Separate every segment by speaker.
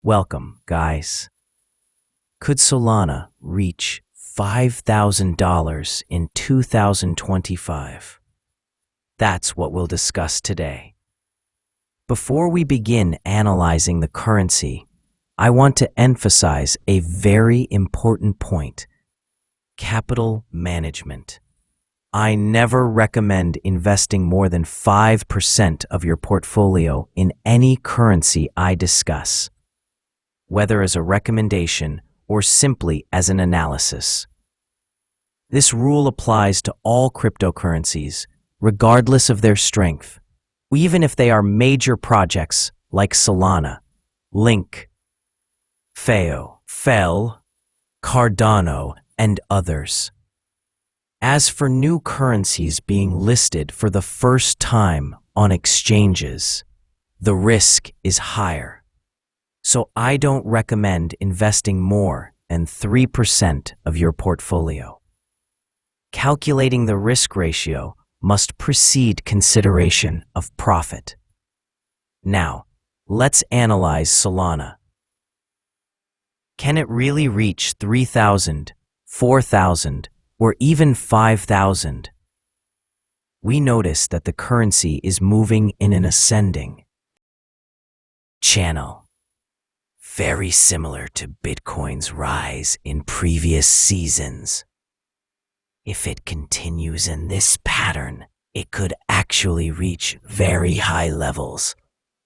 Speaker 1: Welcome, guys. Could Solana reach $5,000 in 2025? That's what we'll discuss today. Before we begin analyzing the currency, I want to emphasize a very important point: capital management. I never recommend investing more than 5% of your portfolio in any currency I discuss, whether as a recommendation or simply as an analysis. This rule applies to all cryptocurrencies, regardless of their strength, even if they are major projects like Solana, Link, Fel, Cardano, and others. As for new currencies being listed for the first time on exchanges, the risk is higher. So I don't recommend investing more than 3% of your portfolio. Calculating the risk ratio must precede consideration of profit. Now, let's analyze Solana. Can it really reach 3,000, 4,000, or even 5,000? We notice that the currency is moving in an ascending channel, very similar to Bitcoin's rise in previous seasons. If it continues in this pattern, it could actually reach very high levels.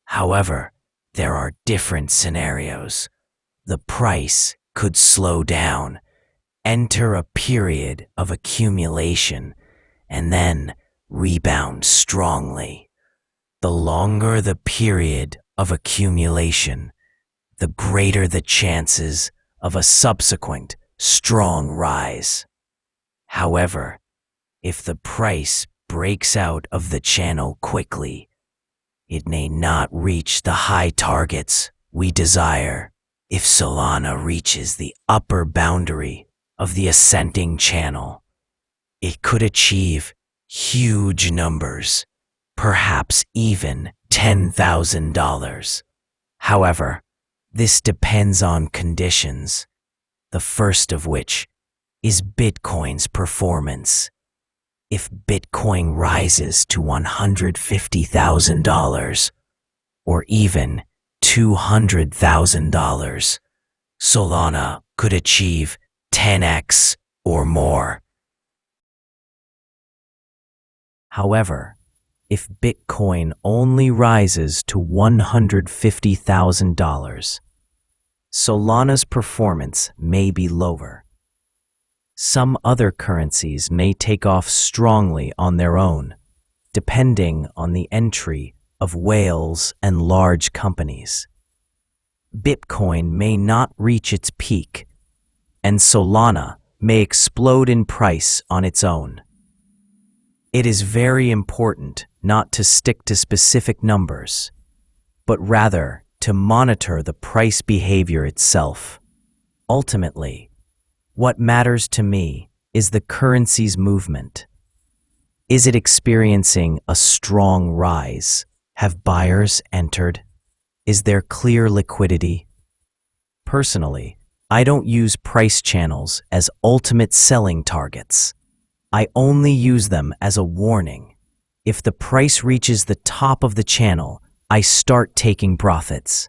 Speaker 1: However, there are different scenarios. The price could slow down, enter a period of accumulation, and then rebound strongly. The longer the period of accumulation, the greater the chances of a subsequent strong rise. However, if the price breaks out of the channel quickly, it may not reach the high targets we desire. If Solana reaches the upper boundary of the ascending channel, it could achieve huge numbers, perhaps even $10,000. However, this depends on conditions, the first of which is Bitcoin's performance. If Bitcoin rises to $150,000 or even $200,000, Solana could achieve 10x or more. However, if Bitcoin only rises to $150,000, Solana's performance may be lower. Some other currencies may take off strongly on their own, depending on the entry of whales and large companies. Bitcoin may not reach its peak, and Solana may explode in price on its own. It is very important not to stick to specific numbers, but rather to monitor the price behavior itself. Ultimately, what matters to me is the currency's movement. Is it experiencing a strong rise? Have buyers entered? Is there clear liquidity? Personally, I don't use price channels as ultimate selling targets. I only use them as a warning. If the price reaches the top of the channel, I start taking profits.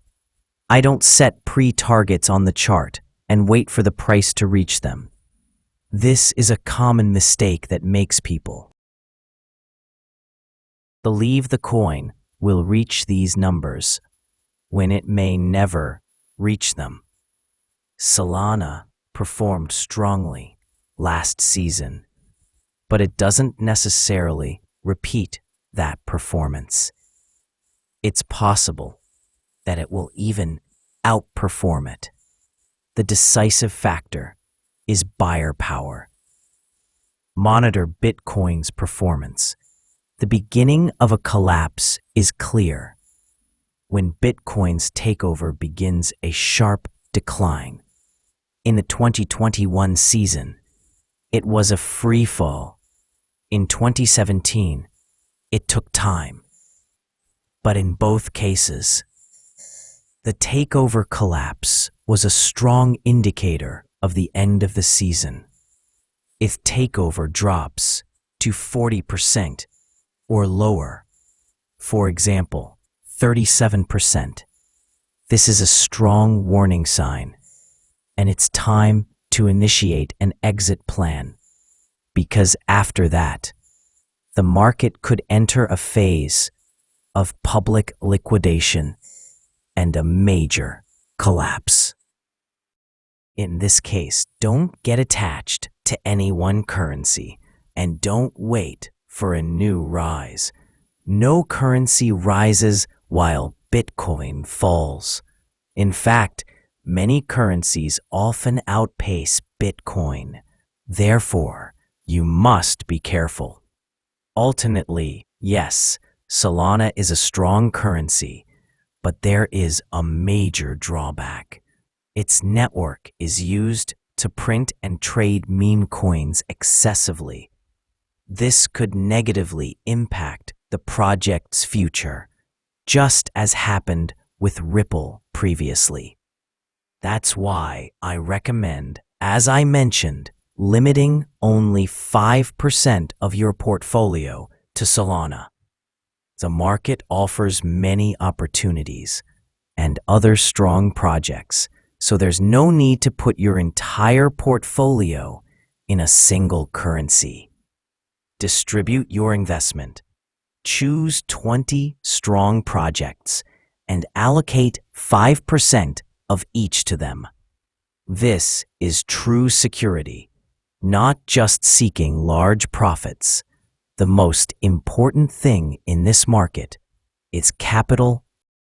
Speaker 1: I don't set pre-targets on the chart and wait for the price to reach them. This is a common mistake that makes people believe the coin will reach these numbers when it may never reach them. Solana performed strongly last season, but it doesn't necessarily repeat that performance. It's possible that it will even outperform it. The decisive factor is buyer power. Monitor Bitcoin's performance. The beginning of a collapse is clear when Bitcoin's takeover begins a sharp decline. In the 2021 season, it was a free fall. In 2017, it took time. But in both cases, The takeover collapse was a strong indicator of the end of the season. If takeover drops to 40% or lower, for example, 37%, this is a strong warning sign, and it's time to initiate an exit plan, because after that, the market could enter a phase of public liquidation and a major collapse. In this case, don't get attached to any one currency and don't wait for a new rise. No currency rises while Bitcoin falls. In fact, many currencies often outpace Bitcoin. Therefore, you must be careful. Ultimately, yes, Solana is a strong currency, but there is a major drawback. Its network is used to print and trade meme coins excessively. This could negatively impact the project's future, just as happened with Ripple previously. That's why I recommend, as I mentioned, limiting only 5% of your portfolio to Solana. The market offers many opportunities and other strong projects, so there's no need to put your entire portfolio in a single currency. Distribute your investment. Choose 20 strong projects and allocate 5% of each to them. This is true security, not just seeking large profits. The most important thing in this market is capital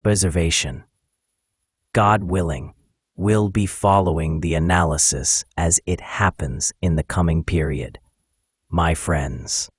Speaker 1: preservation. God willing, we'll be following the analysis as it happens in the coming period. My friends.